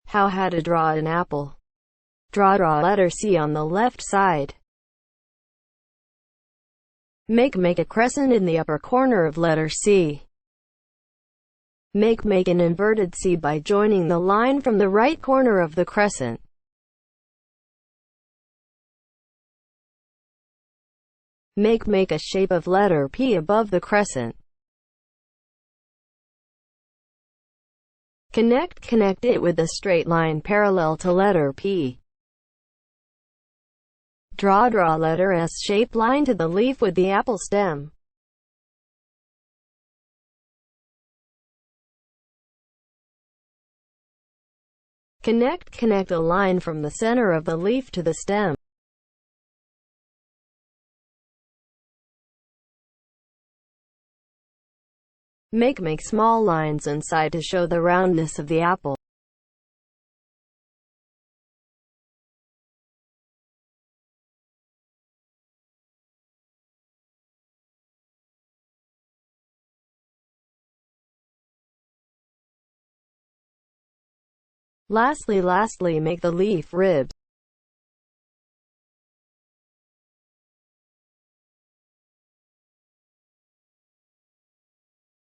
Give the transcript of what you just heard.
How to draw an apple. Draw letter C on the left side. Make a crescent in the upper corner of letter C. Make an inverted C by joining the line from the right corner of the crescent. Make a shape of letter P above the crescent. Connect it with a straight line parallel to letter P. Draw letter S shaped line to the leaf with the apple stem. Connect a line from the center of the leaf to the stem. Make small lines inside to show the roundness of the apple. Lastly, make the leaf ribs.